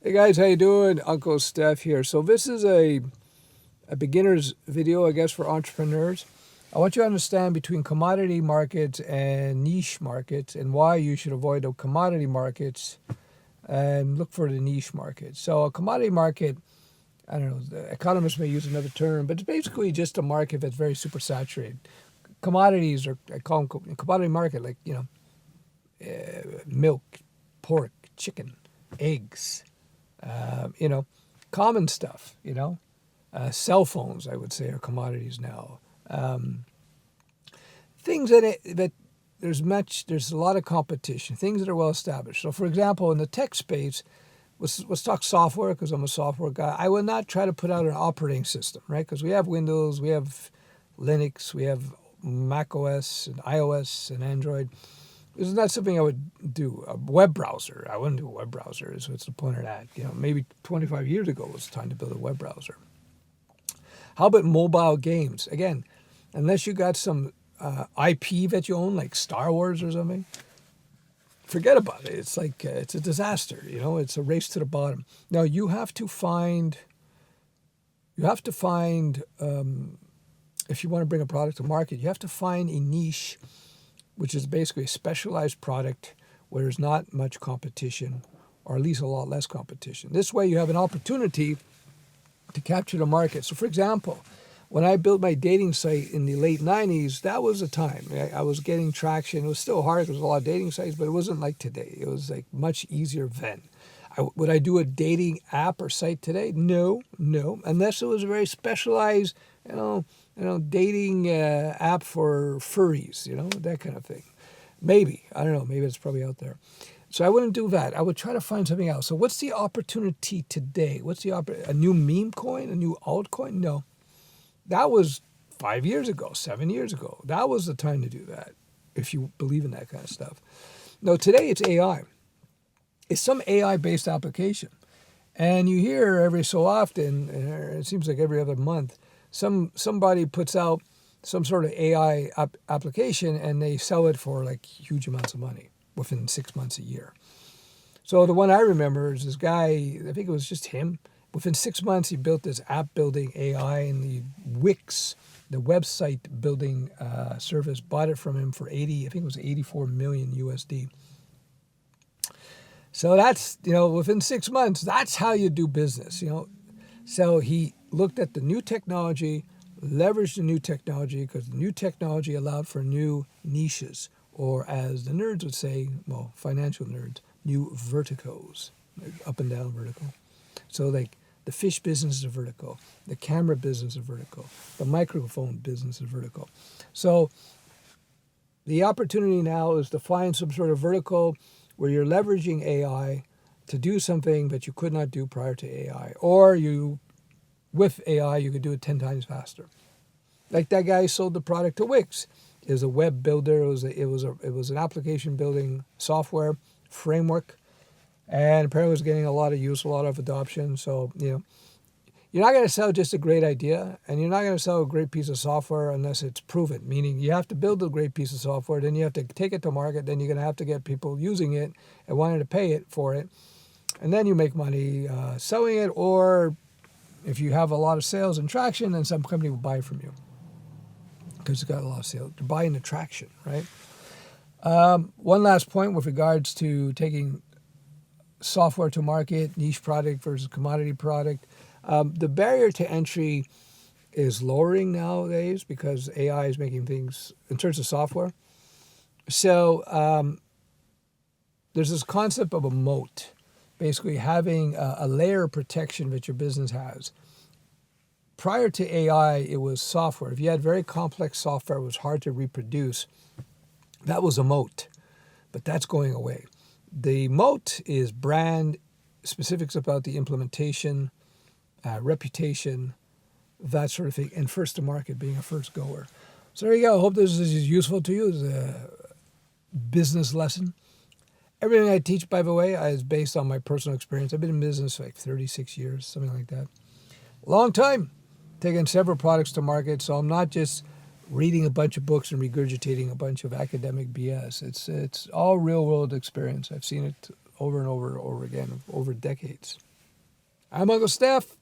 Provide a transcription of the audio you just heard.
Hey guys, how you doing? Uncle Steph here. So this is a beginner's video, I guess, for entrepreneurs. I want you to understand between commodity markets and niche markets and why you should avoid the commodity markets and look for the niche market. So a commodity market, I don't know, the economists may use another term, but it's basically just a market that's very super saturated. Commodities are, I call them commodity market, like, milk, pork, chicken, eggs, common stuff, cell phones, I would say, are commodities now. Things that there's a lot of competition, things that are well established. So, for example, in the tech space, let's talk software, because I'm a software guy. I will not try to put out an operating system, right? Because we have Windows, we have Linux, we have Mac OS and iOS and Android. This is not something I would do. A web browser, I wouldn't do a web browser. So what's the point of that? Maybe 25 years ago was the time to build a web browser. How about mobile games? Again, unless you got some IP that you own, like Star Wars or something, forget about it. It's like it's a disaster. It's a race to the bottom. Now you have to find. If you want to bring a product to market, you have to find a niche, which is basically a specialized product where there's not much competition, or at least a lot less competition. This way you have an opportunity to capture the market. So for example, when I built my dating site in the late 90s, that was a time. I was getting traction. It was still hard. There was a lot of dating sites, but it wasn't like today. It was like much easier then. Would I do a dating app or site today? No, unless it was a very specialized, dating app for furries, that kind of thing. Maybe, I don't know, maybe it's probably out there. So I wouldn't do that. I would try to find something else. So what's the opportunity today? A new meme coin, a new altcoin? No. That was 5 years ago, 7 years ago. That was the time to do that, if you believe in that kind of stuff. No, today it's AI. It's some AI-based application. And you hear every so often, it seems like every other month, somebody puts out some sort of AI application and they sell it for like huge amounts of money within 6 months, a year. So the one I remember is this guy, I think it was just him. Within 6 months, he built this app building AI, and the Wix, the website building service, bought it from him for 84 million USD. So that's, within 6 months, that's how you do business, So he looked at the new technology, leveraged the new technology, because the new technology allowed for new niches, or as the nerds would say, well, financial nerds, new verticals, like up and down vertical. So like the fish business is vertical, the camera business is vertical, the microphone business is vertical. So the opportunity now is to find some sort of vertical where you're leveraging AI to do something that you could not do prior to AI, or with AI, you could do it 10 times faster. Like that guy sold the product to Wix. It was a web builder. It was an application building software framework, and apparently it was getting a lot of use, a lot of adoption. So you're not going to sell just a great idea, and you're not going to sell a great piece of software unless it's proven. Meaning you have to build a great piece of software, then you have to take it to market, then you're going to have to get people using it and wanting to pay it for it, and then you make money selling it. Or if you have a lot of sales and traction, then some company will buy from you because it's got a lot of sales. They're buying the traction, right? One last point with regards to taking software to market, niche product versus commodity product. The barrier to entry is lowering nowadays because AI is making things in terms of software. So there's this concept of a moat, basically having a layer of protection that your business has. Prior to AI, it was software. If you had very complex software, it was hard to reproduce. That was a moat, but that's going away. The moat is brand, specifics about the implementation, reputation, that sort of thing, and first to market, being a first goer. So there you go. I hope this is useful to you as a business lesson. Everything I teach, by the way, is based on my personal experience. I've been in business for like 36 years, something like that. Long time, taking several products to market. So I'm not just reading a bunch of books and regurgitating a bunch of academic BS. It's all real world experience. I've seen it over and over again, over decades. I'm Uncle Steph.